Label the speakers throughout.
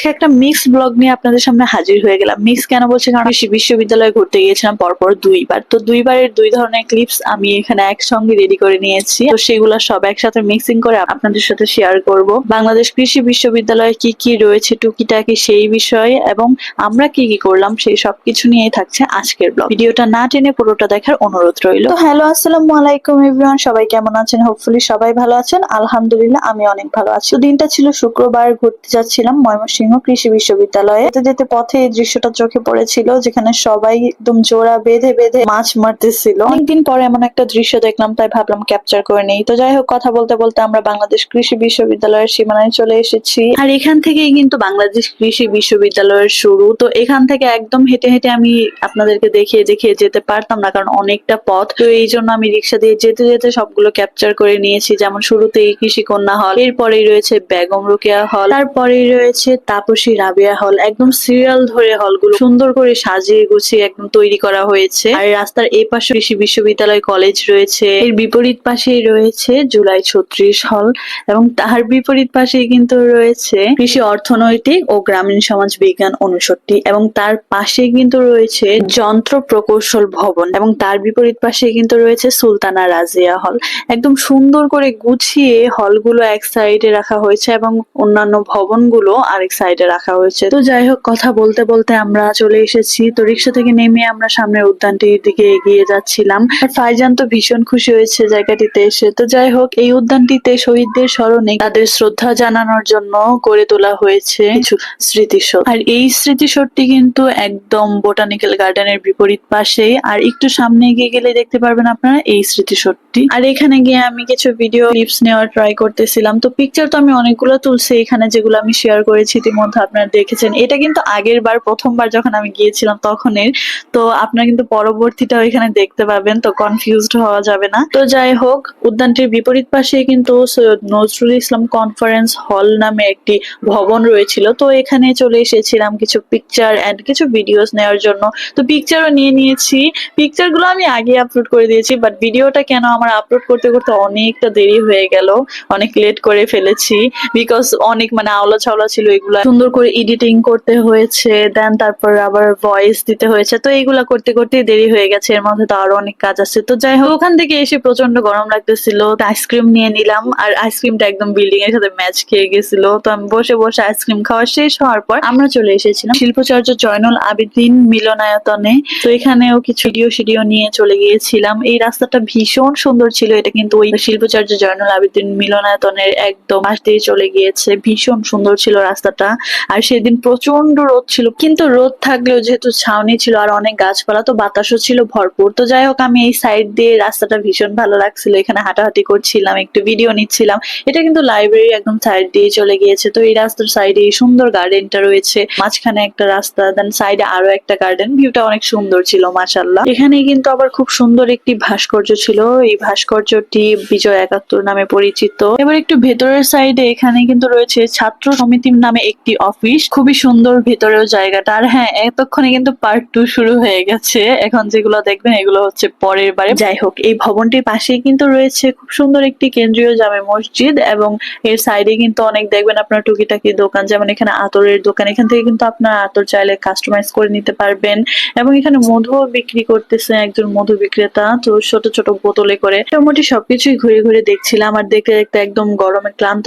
Speaker 1: আজকে একটা mix blog নিয়ে আপনাদের সামনে হাজির হয়ে গেলাম। মিক্স কেন বলছি, কারণ কৃষি বিশ্ববিদ্যালয়ে ঘুরতে গিয়েছিলাম পরপর দুইবার। তো দুইবারের দুই ধরনের ক্লিপস আমি এখানে একসঙ্গে রেডি করে নিয়েছি। তো সেগুলো সব একসাথে মিক্সিং করে আপনাদের সাথে শেয়ার করব। বাংলাদেশ কৃষি বিশ্ববিদ্যালয়ে কি কি রয়েছে টুকিটাকি সেই বিষয়ে, এবং আমরা কি কি করলাম সেই সবকিছু নিয়েই থাকছে আজকের ব্লগ। ভিডিওটা না টেনে পুরোটা দেখার অনুরোধ রইল। তো হ্যালো, আসসালামু আলাইকুম এভরিওয়ান, সবাই কেমন আছেন? হোপফুলি সবাই ভালো আছেন। আলহামদুলিল্লাহ আমি অনেক ভালো আছি। তো দিনটা ছিল শুক্রবার, ঘুরতে যাচ্ছিলাম ময়মনসিংহ কৃষি বিশ্ববিদ্যালয়ে। যেতে যেতে পথে এই দৃশ্যটা চোখে পড়েছিল, যেখানে সবাই একদম জোড়া বেঁধে বেঁধে মাছ মারতেছিল। অনেকদিন পরে এমন একটা দৃশ্য দেখলাম, তাই ভাবলাম ক্যাপচার করে নেই। তো যাই হোক, কথা বলতে বলতে আমরা বাংলাদেশ কৃষি বিশ্ববিদ্যালয়ের সীমানায় চলে এসেছি। আর এখান থেকেই কিন্তু বাংলাদেশ কৃষি বিশ্ববিদ্যালয়ের শুরু। তো এখান থেকে একদম হেঁটে হেঁটে আমি আপনাদেরকে দেখিয়ে দেখিয়ে যেতে পারতাম না, কারণ অনেকটা পথ। তো এই জন্য আমি রিক্সা দিয়ে যেতে যেতে সবগুলো ক্যাপচার করে নিয়েছি। যেমন শুরুতেই কৃষি কন্যা হল, এরপরেই রয়েছে বেগম রোকেয়া হল, তারপরেই রয়েছে তাপসী রাবেয়া হল। একদম সিরিয়াল ধরে হলগুলো সুন্দর করে সাজিয়ে গুছিয়ে একদম তৈরি করা হয়েছে। আর রাস্তার এই পাশে কৃষি বিশ্ববিদ্যালয় কলেজ রয়েছে, এর বিপরীত পাশেই রয়েছে জুলাই 36 হল, এবং তার বিপরীত পাশেই কিন্তু রয়েছে কৃষি অর্থনৈতিক ও গ্রামীণ সমাজ বিজ্ঞান অনুষদটি, এবং তার পাশে কিন্তু রয়েছে যন্ত্র প্রকৌশল ভবন, এবং তার বিপরীত পাশে কিন্তু রয়েছে সুলতানা রাজিয়া হল। একদম সুন্দর করে গুছিয়ে হলগুলো এক সাইডে রাখা হয়েছে এবং অন্যান্য ভবনগুলো আরেক সাইডে রাখা হয়েছে। তো যাই হোক, কথা বলতে বলতে আমরা চলে এসেছি। তো রিক্সা থেকে নেমে আমরা সামনের উদ্যানটির দিকে এগিয়ে যাচ্ছিলাম। আর ফাইজান তো ভীষণ খুশি হয়েছে জায়গাটিতে এসে। তো যাই হোক, এই উদ্যানটিতে শহীদদের স্মরণে তাদের শ্রদ্ধা জানানোর জন্য গড়ে তোলা হয়েছে কিছু স্মৃতিসৌধ। আর এই স্মৃতিসৌধটি কিন্তু একদম বোটানিক্যাল গার্ডেনের বিপরীত পাশে। আর একটু সামনে এগিয়ে গেলে দেখতে পারবেন আপনারা এই স্মৃতিসৌধটি। আর এখানে গিয়ে আমি কিছু ভিডিও ক্লিপস নেওয়ার ট্রাই করতেছিলাম। তো পিকচার তো আমি অনেকগুলো তুলছি এখানে, যেগুলো আমি শেয়ার করেছি ইতিমধ্যে আপনারা দেখেছেন। এটা কিন্তু আগের বার, প্রথমবার যখন আমি গিয়েছিলাম তখনের। তো আপনারা কিন্তু পরবর্তীটাও এখানে দেখতে পাবেন, তো কনফিউজড হওয়া যাবে না। তো যাই হোক, উদ্যানটির বিপরীত পাশে কিন্তু সৈয়দ নজরুল ইসলাম কনফারেন্স হল নামে একটি ভবন রয়েছিল। তো এখানে চলে এসেছিলাম কিছু পিকচার এন্ড কিছু ভিডিওস নেওয়ার জন্য। তো পিকচারও নিয়ে নিয়েছি। পিকচার গুলো আমি আগে আপলোড করে দিয়েছি, বাট ভিডিওটা কেন আমার আপলোড করতে করতে অনেকটা দেরি হয়ে গেল, অনেক লেট করে ফেলেছি। বিকজ অনেক আওলা ছাওলা ছিল, এগুলা সুন্দর করে এডিটিং করতে হয়েছে, দেন তারপর আবার ভয়েস দিতে হয়েছে। তো এইগুলা করতে করতে দেরি হয়ে গেছে, এর মধ্যে তো আরো অনেক কাজ আছে। তো যাই হোক, ওখান থেকে এসে প্রচন্ড গরম লাগতেছিল, আইসক্রিম নিয়ে নিলাম। আর আইসক্রিমটা একদম বিল্ডিং এর সাথে ম্যাচ খেয়ে গেছিল। তো আমি বসে বসে আইসক্রিম খাওয়া শেষ হওয়ার পর আমরা চলে এসেছিলাম শিল্পাচার্য জয়নুল আবেদিন মিলনায়তনে। তো এখানেও কিছু ভিডিও নিয়ে চলে গিয়েছিলাম। এই রাস্তাটা ভীষণ সুন্দর ছিল। এটা কিন্তু ওই শিল্পাচার্য জয়নুল আবেদিন মিলনায়তনের একদম পাশ দিয়ে চলে গিয়েছে। ভীষণ সুন্দর ছিল রাস্তাটা। আর সেদিন প্রচন্ড রোদ ছিল, কিন্তু রোদ থাকলেও যেহেতু ছাউনি ছিল আর অনেক গাছপালা, তো বাতাসও ছিল ভরপুর। তো যাই হোক, আমি এই সাইড দিয়ে রাস্তাটা ভীষণ ভালো লাগছিল, এখানে হাঁটাহাঁটি করছিলাম, একটু ভিডিও নিচ্ছিলাম। এটা কিন্তু লাইব্রেরি একদম সাইড দিয়ে চলে গিয়েছে। তো এই রাস্তার সাইডে এই সুন্দর গার্ডেনটা রয়েছে, মাঝখানে একটা রাস্তা, দেন সাইডে আরো একটা গার্ডেন। ভিউটা অনেক সুন্দর ছিল মাশাআল্লাহ। এখানে কিন্তু আবার খুব সুন্দর একটি ভাস্কর্য ছিল। এই ভাস্কর্যটি বিজয় 71 নামে পরিচিত। এবার একটু ভেতরের সাইডে এখানে কিন্তু রয়েছে ছাত্র সমিতির নামে একটি অফিস। খুবই সুন্দর ভেতরেও জায়গাটা। আর হ্যাঁ, এতক্ষণে কিন্তু পার্ট 2 শুরু হয়ে গেছে। এখন যেগুলো দেখবেন এগুলো হচ্ছে পরের বারে। যাই হোক, এই ভবনটির পাশেই কিন্তু রয়েছে খুব সুন্দর একটি কেন্দ্রীয় জামে মসজিদ, এবং এর সাইডে কিন্তু অনেক দেখবেন আপনার টুকিটাকি দোকান, যেমন এখানে আতরের দোকান। এখান থেকে কিন্তু আপনার আতর চাইলে কাস্টমাইজ করে নিতে পারবেন। এবং এখানে মধুও বিক্রি করতেছে একজন মধু বিক্রেতা, তো ছোট ছোট বোতলে করে। মোটামুটি সবকিছুই ঘুরে ঘুরে দেখছিলাম। আর দেখতে দেখতে একদম গরমে ক্লান্ত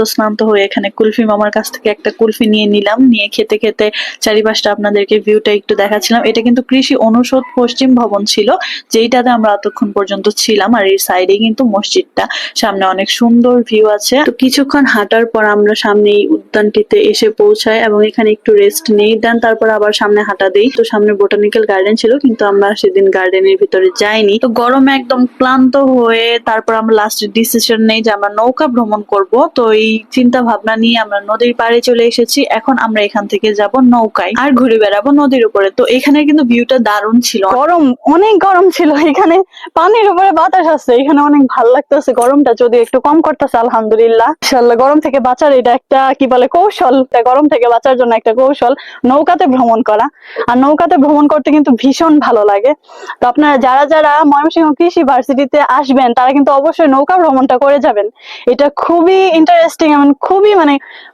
Speaker 1: হয়ে এখানে কুলফি মামার কাছ থেকে একটা কুলফি নিয়ে নিলাম। নিয়ে খেতে খেতে চারিপাশটা আপনাদেরকে ভিউটা একটু দেখাচ্ছিলাম। এটা কিন্তু কৃষি অনুষদ পশ্চিম ভবন ছিল, যেইটাতে আমরা এতক্ষণ পর্যন্ত ছিলাম। আর এর সাইডে কিন্তু মসজিদটা, সামনে অনেক সুন্দর ভিউ আছে। তো কিছুক্ষণ হাঁটার পর আমরা সামনে এই উদ্যানটিতে এসে পৌঁছাই, এবং এখানে একটু রেস্ট নেই, দেন তারপর আবার সামনে হাঁটা দেই। তো সামনে বোটানিক্যাল গার্ডেন ছিল, কিন্তু আমরা সেদিন গার্ডেনের ভিতরে যাইনি। তো গরমে একদম ক্লান্ত হয়ে তারপর আমরা লাস্ট ডিসিশন নেই যে আমরা নৌকা ভ্রমণ করব। তো এই চিন্তা ভাবনা নিয়ে আমরা নদীর পাড়ে চলে এসেছি। এখন আমরা এখান থেকে যাব নৌকায় আর ঘুরে বেড়াবো নদীর উপরে। তো এখানে কিন্তু ভিউটা দারুণ ছিল। গরম, অনেক গরম ছিল। এখানে পানির উপরে বাতাস আছে, এখানে অনেক ভালো লাগতেছে। গরমটা যদি একটু কম করতেছে আলহামদুলিল্লাহ। ইনশাআল্লাহ গরম থেকে বাঁচার এটা একটা কি বলে কৌশল, গরম থেকে বাঁচার জন্য একটা কৌশল নৌকাতে ভ্রমণ করা। আর নৌকাতে ভ্রমণ করতে কিন্তু ভীষণ ভালো লাগে। তো আপনারা যারা যারা ময়মনসিংহ কৃষি ভার্সিটিতে আসবেন তারা কিন্তু অবশ্যই নৌকা ভ্রমণটা করে যাবেন। এটা খুবই ইন্টারেস্টিং এবং খুবই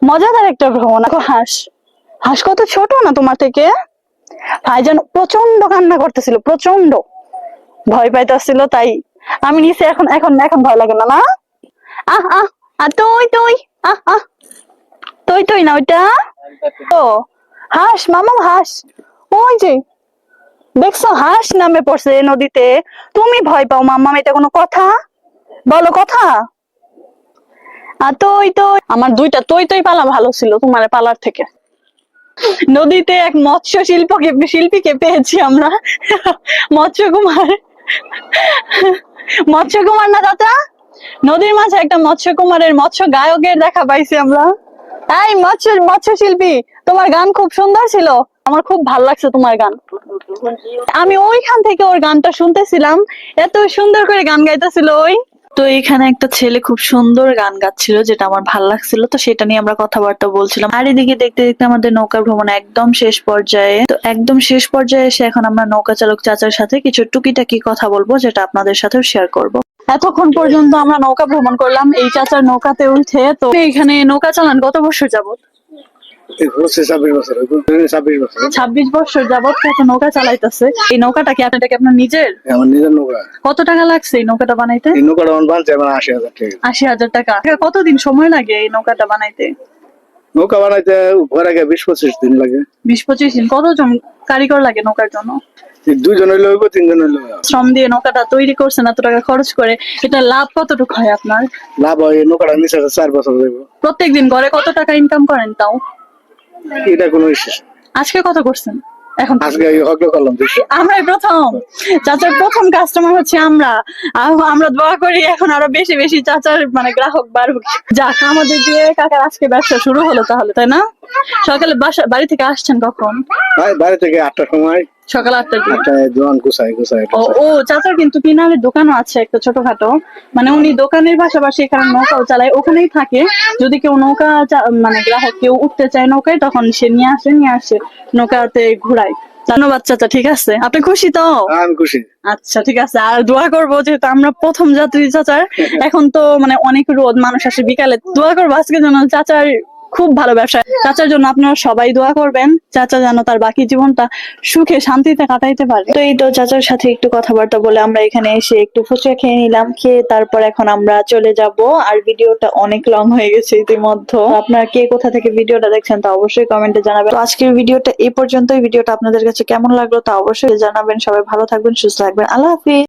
Speaker 1: মজাদার একটা ভ্রমণ। হাঁস
Speaker 2: হাঁস কত ছোট না তোমার থেকে। ভাইজান প্রচন্ড কান্না করতেছিল, প্রচন্ড ভয় পাইতেছিল, তাই আমি নিচে। এখন এখন এখন ভয় লাগে না? না আহ আহ আহ তুই তুই আহ আহ তুই তুই না ওইটা। ও হাঁস, মামা হাঁস, ওই যে দেখছো হাঁস নামে পড়ছে নদীতে। তুমি ভয় পাও মাম্মা, এটা কোনো কথা? বলো কথা। আর তুই তো, আমার দুইটা তুই তুই পালা ভালো ছিল তোমার পালার থেকে। নদীতে এক মৎস্য শিল্পীকে পেয়েছি আমরা, মৎস্য কুমার। মৎস্য কুমার না চাচা, নদীর মাঝে একটা মৎস্য কুমারের, মৎস্য গায়কের দেখা পাইছি আমরা। এই মৎস্য শিল্পী, তোমার গান খুব সুন্দর ছিল, আমার খুব ভালো লাগছে তোমার গান। আমি ওইখান থেকে ওর গানটা শুনতেছিলাম, এত সুন্দর করে গান গাইতেছিল ওই।
Speaker 1: তো এখানে একটা ছেলে খুব সুন্দর গান গাচ্ছিল, যেটা আমার ভালো লাগছিল, তো সেটা নিয়ে আমরা কথাবার্তা বলছিলাম। আর এদিকে দেখতে দেখতে আমাদের নৌকা ভ্রমণ একদম শেষ পর্যায়ে। তো একদম শেষ পর্যায়ে এসে এখন আমরা নৌকা চালক চাচার সাথে কিছু টুকিটাকি কথা বলবো, যেটা আপনাদের সাথেও শেয়ার করব।
Speaker 2: এতক্ষণ পর্যন্ত আমরা নৌকা ভ্রমণ করলাম এই চাচার নৌকাতে উঠে। তো এখানে নৌকা চালান কত বছর যাবত? 26 বছর যাবত কাকা নৌকা চালাইতেছে। এই নৌকাটা কি আপনার নিজের?
Speaker 3: আমার নিজের নৌকা।
Speaker 2: কত টাকা লাগছে এই নৌকাটা বানাইতে?
Speaker 3: এই নৌকাটা আমার বানছে আমার 80,000 টাকা।
Speaker 2: 80,000 টাকা। কতদিন সময় লাগে এই নৌকাটা বানাইতে?
Speaker 3: নৌকা বানাইতে ঘর আগে 20-25 দিন লাগে।
Speaker 2: 20-25 দিন। কতজন কারিগর লাগে নৌকার জন্য?
Speaker 3: 2 জন হইলে হইব, 3 জন হইলে হইব।
Speaker 2: শ্রম দিয়ে নৌকাটা তৈরি করছেন, এত টাকা খরচ করে, এটা লাভ কতটুকু হয় আপনার?
Speaker 3: লাভ হয় এই নৌকাটা নিচে 4 বছর যাইব।
Speaker 2: প্রত্যেকদিন ঘরে কত টাকা ইনকাম করেন তাও?
Speaker 3: এটা কোনো বিশেষ।
Speaker 2: আজকে কত করছেন? এখন
Speaker 3: আজকে হকলে করলাম বেশি।
Speaker 2: আমরাই প্রথম, চাচার প্রথম কাস্টমার হচ্ছে আমরা। আমরা দোয়া করি এখন আরো বেশি বেশি চাচার মানে গ্রাহক বাড়ুক। যাক, আমাদের দিয়ে কাকার আজকে ব্যবসা শুরু হলো তাহলে, তাই না? সকালে বাড়ি থেকে আসছেন কখন?
Speaker 3: ভাই বাড়ি থেকে 8টার সময়।
Speaker 2: সকাল 8টার দিকে।
Speaker 3: 8টায় দোকান গুছাই
Speaker 2: ও চাচার কিন্তু কিনারের দোকানও আছে একটা ছোটখাটো, মানে উনি দোকানের পাশাপাশি এখানে নৌকাও চালায়, ওখানেই থাকে। যদি কেউ নৌকা মানে গ্রাহক কেউ উঠতে চায় নৌকায়, তখন সে নিয়ে আসে নৌকাতে ঘুরায়। ধন্যবাদ চাচা, ঠিক আছে? আপনি খুশি তো?
Speaker 3: আমি খুশি।
Speaker 2: আচ্ছা ঠিক আছে, আর দোয়া করবো যেহেতু আমরা প্রথম যাত্রী চাচার, এখন তো মানে অনেক রোদ, মানুষ আসে বিকালে, দোয়া করবো আজকে যেন চাচার খুব ভালো ব্যবসা। চাচার জন্য আপনারা সবাই দোয়া করবেন, চাচা যেন তার বাকি জীবনটা সুখে শান্তিতে কাটাইতে পারে।
Speaker 1: তো এই তো চাচার সাথে একটু কথাবার্তা বলে আমরা এখানে এসে একটু ফুচকা খেয়ে নিলাম। খেয়ে তারপর এখন আমরা চলে যাব। আর ভিডিওটা অনেক লং হয়ে গেছে ইতিমধ্যে। আপনারা কে কোথা থেকে ভিডিওটা দেখছেন তা অবশ্যই কমেন্টে জানাবেন। তো আজকের ভিডিওটা এই পর্যন্তই। ভিডিওটা আপনাদের কাছে কেমন লাগলো তা অবশ্যই জানাবেন। সবাই ভালো থাকবেন, সুস্থ থাকবেন। আল্লাহ হাফিজ।